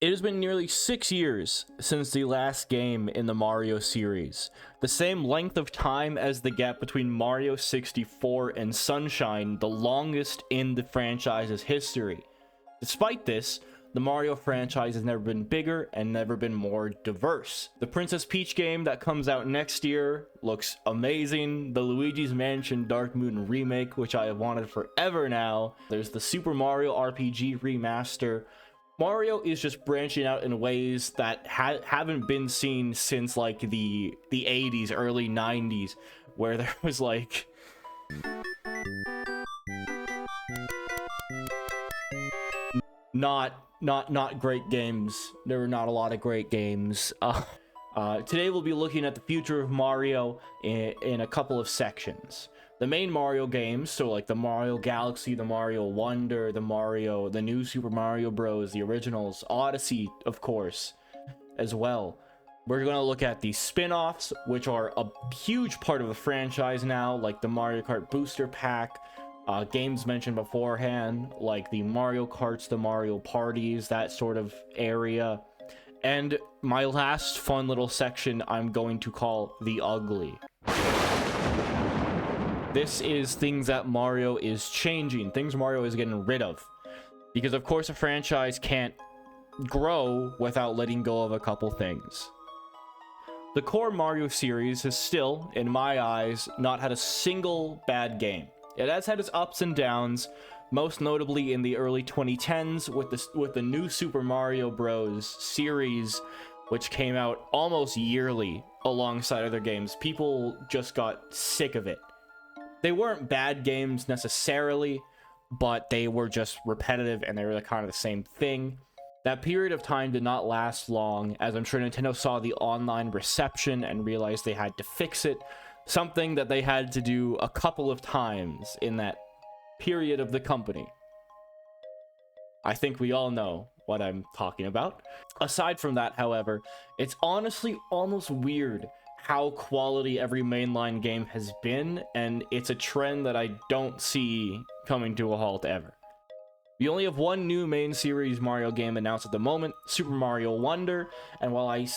It has been nearly 6 years since the last game in the Mario series, the same length of time as the gap between Mario 64 and Sunshine, the longest in the franchise's history. Despite this, the Mario franchise has never been bigger and never been more diverse. The Princess Peach game that comes out next year looks amazing. The Luigi's Mansion Dark Moon remake, which I have wanted forever now. There's the Super Mario RPG remaster. Mario is just branching out in ways that haven't been seen since like the 80s, early 90s, where there was like not great games. There were not a lot of great games. Today we'll be looking at the future of Mario in a couple of sections. The main Mario games, so like the Mario Galaxy, the Mario Wonder, the new Super Mario Bros, the originals, Odyssey, of course, as well. We're going to look at the spin-offs, which are a huge part of the franchise now, like the Mario Kart Booster Pack, games mentioned beforehand, like the Mario Karts, the Mario Parties, that sort of area. And my last fun little section I'm going to call the ugly. This is things that Mario is changing, things Mario is getting rid of. Because of course a franchise can't grow without letting go of a couple things. The core Mario series has still, in my eyes, not had a single bad game. It has had its ups and downs, most notably in the early 2010s with the new Super Mario Bros. Series, which came out almost yearly alongside other games. People just got sick of it. They weren't bad games necessarily, but they were just repetitive and they were kind of the same thing. That period of time did not last long, as I'm sure Nintendo saw the online reception and realized they had to fix it, something that they had to do a couple of times in that period of the company. I think we all know what I'm talking about. Aside from that, however, it's honestly almost weird how quality every mainline game has been, and it's a trend that I don't see coming to a halt ever. We only have one new main series Mario game announced at the moment, Super Mario Wonder, and while I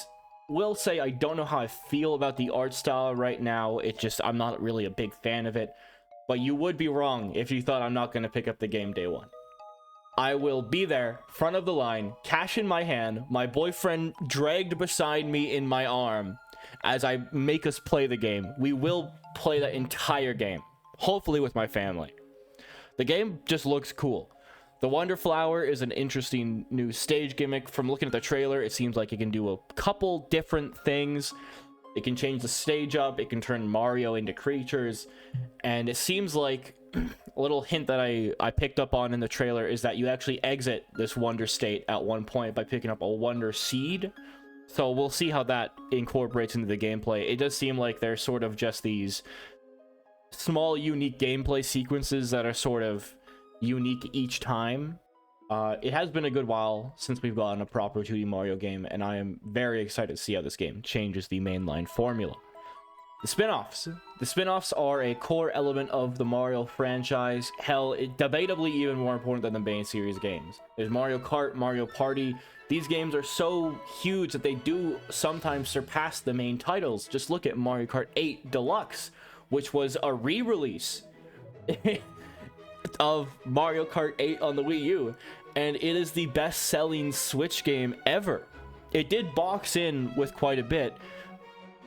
will say I don't know how I feel about the art style right now, I'm not really a big fan of it, but you would be wrong if you thought I'm not going to pick up the game day one. I will be there, front of the line, cash in my hand, my boyfriend dragged beside me in my arm, as I make us play the game. We will play the entire game, hopefully with my family. The game just looks cool. The Wonder Flower is an interesting new stage gimmick. From looking at the trailer, it seems like it can do a couple different things. It can change the stage up, it can turn Mario into creatures, and it seems like a little hint that I picked up on in the trailer is that you actually exit this Wonder State at one point by picking up a Wonder Seed. So we'll see how that incorporates into the gameplay. It does seem like they're sort of just these small, unique gameplay sequences that are sort of unique each time. It has been a good while since we've gotten a proper 2D Mario game, and I am very excited to see how this game changes the mainline formula. The spin-offs. The spin-offs are a core element of the Mario franchise. Hell, debatably even more important than the main series games. There's Mario Kart, Mario Party. These games are so huge that they do sometimes surpass the main titles. Just look at Mario Kart 8 Deluxe, which was a re-release of Mario Kart 8 on the Wii U, and it is the best-selling Switch game ever. It did box in with quite a bit,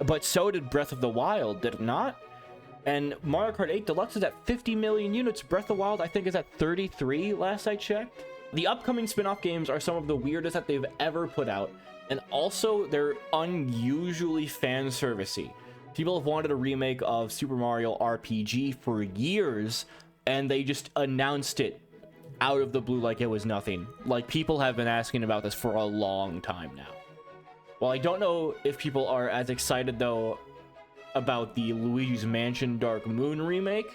but so did Breath of the Wild, did it not? And Mario Kart 8 Deluxe is at 50 million units. Breath of the Wild, I think, is at 33 last I checked. The upcoming spin-off games are some of the weirdest that they've ever put out, and also they're unusually fan-servicey. People have wanted a remake of Super Mario RPG for years, and they just announced it out of the blue like it was nothing. Like, people have been asking about this for a long time now. Well, I don't know if people are as excited, though, about the Luigi's Mansion Dark Moon remake.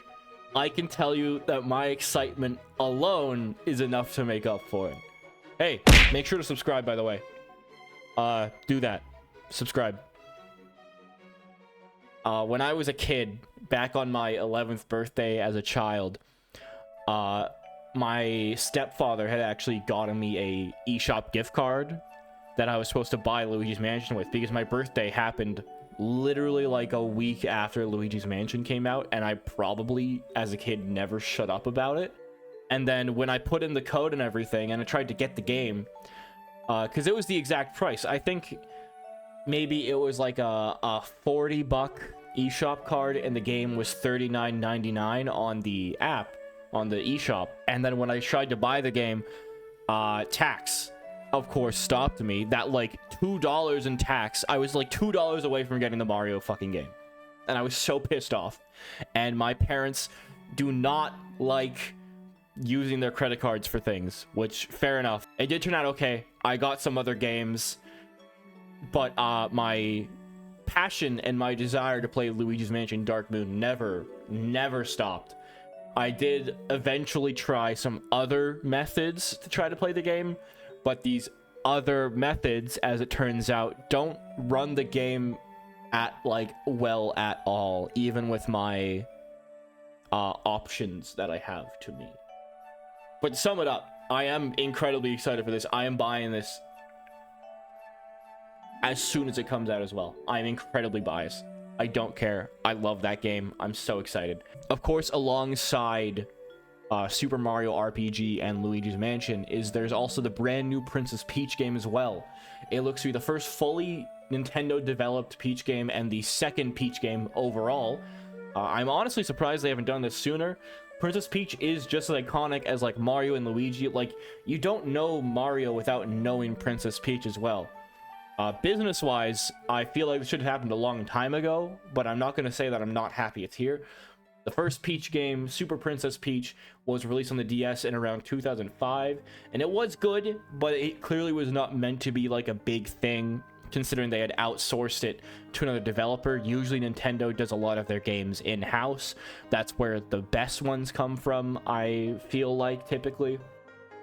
I can tell you that my excitement alone is enough to make up for it. Hey, make sure to subscribe, by the way. Do that. Subscribe. When I was a kid, back on my 11th birthday as a child, my stepfather had actually gotten me a eShop gift card that I was supposed to buy Luigi's Mansion with, because my birthday happened literally like a week after Luigi's Mansion came out, and I probably, as a kid, never shut up about it. And then when I put in the code and everything, and I tried to get the game, because it was the exact price. I think maybe it was like a $40 eShop card, and the game was $39.99 on the app, on the eShop. And then when I tried to buy the game, tax, of course, stopped me. That, like, $2 in tax. I was like $2 away from getting the Mario fucking game. And I was so pissed off. And my parents do not like using their credit cards for things, which, fair enough. It did turn out okay. I got some other games, but my passion and my desire to play Luigi's Mansion Dark Moon never stopped. I did eventually try some other methods to try to play the game, but these other methods, as it turns out, don't run the game at all, even with my options that I have to me. But to sum it up, I am incredibly excited for this. I am buying this as soon as it comes out as well. I'm incredibly biased. I don't care. I love that game. I'm so excited. Of course, alongside Super Mario RPG and Luigi's Mansion there's also the brand new Princess Peach game as well. It looks to be the first fully Nintendo developed Peach game and the second Peach game overall. I'm honestly surprised they haven't done this sooner. Princess Peach is just as iconic as like Mario and Luigi. Like, you don't know Mario without knowing Princess Peach as well. Business wise, I feel like this should have happened a long time ago, but I'm not going to say that I'm not happy it's here. The first Peach game, Super Princess Peach, was released on the DS in around 2005, and it was good, but it clearly was not meant to be like a big thing, considering they had outsourced it to another developer. Usually Nintendo does a lot of their games in-house. That's where the best ones come from, I feel like, typically.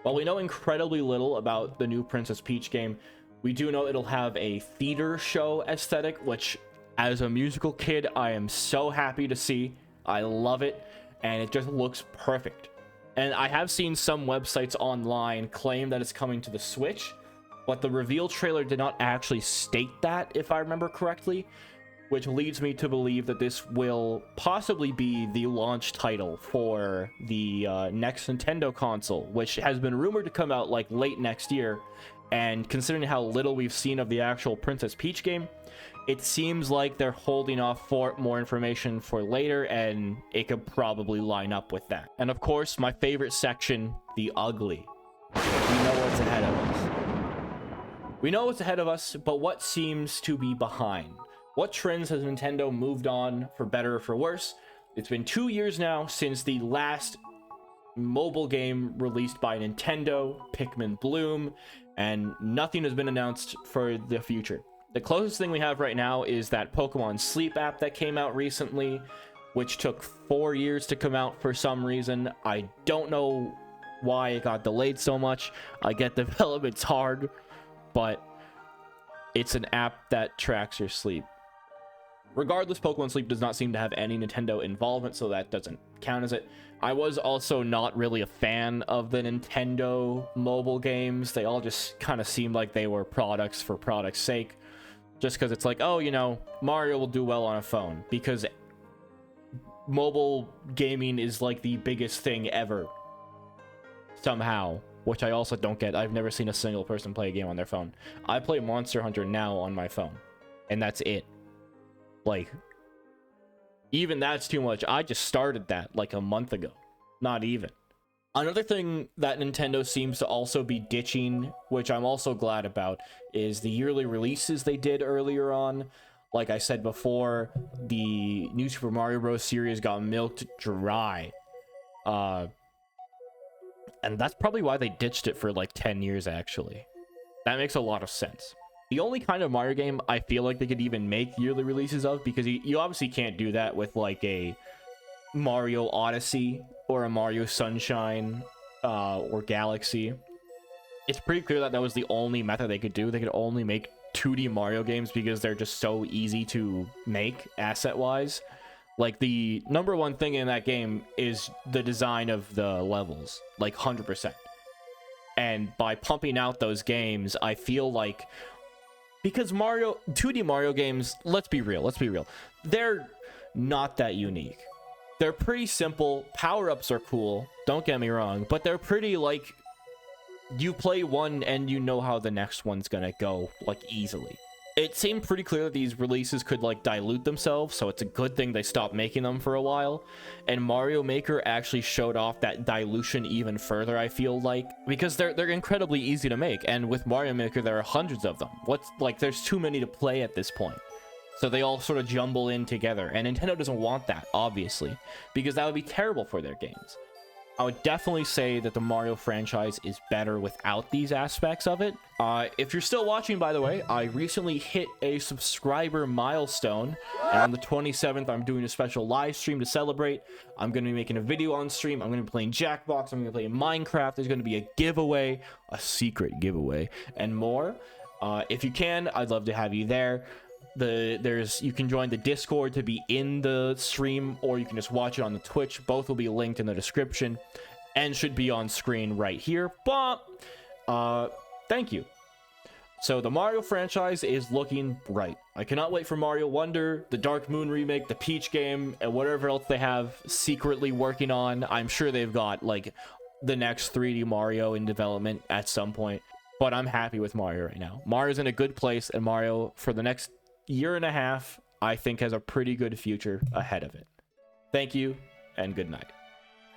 While we know incredibly little about the new Princess Peach game, we do know it'll have a theater show aesthetic, which, as a musical kid, I am so happy to see. I love it, and it just looks perfect. And I have seen some websites online claim that it's coming to the Switch, but the reveal trailer did not actually state that, if I remember correctly, which leads me to believe that this will possibly be the launch title for the next Nintendo console, which has been rumored to come out like late next year. And considering how little we've seen of the actual Princess Peach game, it seems like they're holding off for more information for later, and it could probably line up with that. And of course, my favorite section, the ugly. We know what's ahead of us. We know what's ahead of us, but what seems to be behind? What trends has Nintendo moved on, for better or for worse? It's been 2 years now since the last mobile game released by Nintendo, Pikmin Bloom, and nothing has been announced for the future. The closest thing we have right now is that Pokemon Sleep app that came out recently, which took 4 years to come out for some reason. I don't know why it got delayed so much. I get development's hard, but it's an app that tracks your sleep. Regardless, Pokemon Sleep does not seem to have any Nintendo involvement, so that doesn't count as it. I was also not really a fan of the Nintendo mobile games. They all just kind of seemed like they were products for product's sake. Just because it's like, oh, you know, Mario will do well on a phone. Because mobile gaming is like the biggest thing ever. Somehow. Which I also don't get. I've never seen a single person play a game on their phone. I play Monster Hunter now on my phone. And that's it. Like, even that's too much. I just started that like a month ago. Not even. Another thing that Nintendo seems to also be ditching, which I'm also glad about, is the yearly releases they did earlier on. Like I said before, the new Super Mario Bros. Series got milked dry. And that's probably why they ditched it for like 10 years, actually. That makes a lot of sense. The only kind of Mario game I feel like they could even make yearly releases of, because you obviously can't do that with like a Mario Odyssey or a Mario Sunshine or Galaxy. It's pretty clear that that was the only method they could do. They could only make 2D Mario games because they're just so easy to make asset-wise. Like, the number one thing in that game is the design of the levels, like 100%. And by pumping out those games, I feel like, because 2D Mario games, let's be real, they're not that unique. They're pretty simple. Power-ups are cool, don't get me wrong, but they're pretty, like, you play one and you know how the next one's gonna go, like, easily. It seemed pretty clear that these releases could, like, dilute themselves, so it's a good thing they stopped making them for a while. And Mario Maker actually showed off that dilution even further, I feel like, because they're incredibly easy to make. And with Mario Maker, there are hundreds of them. There's too many to play at this point. So they all sort of jumble in together. And Nintendo doesn't want that, obviously, because that would be terrible for their games. I would definitely say that the Mario franchise is better without these aspects of it. If you're still watching, by the way, I recently hit a subscriber milestone, and on the 27th, I'm doing a special live stream to celebrate. I'm going to be making a video on stream. I'm going to be playing Jackbox. I'm going to be playing Minecraft. There's going to be a giveaway, a secret giveaway, and more. If you can, I'd love to have you there. You can join the Discord to be in the stream, or you can just watch it on the Twitch. Both will be linked in the description and should be on screen right here. But thank you. So the Mario franchise is looking bright. I cannot wait for Mario Wonder, the Dark Moon remake, the Peach game, and whatever else they have secretly working on. I'm sure they've got like the next 3D Mario in development at some point. But I'm happy with Mario right now. Mario's in a good place, and Mario, for the next year and a half, I think has a pretty good future ahead of it. Thank you, and good night.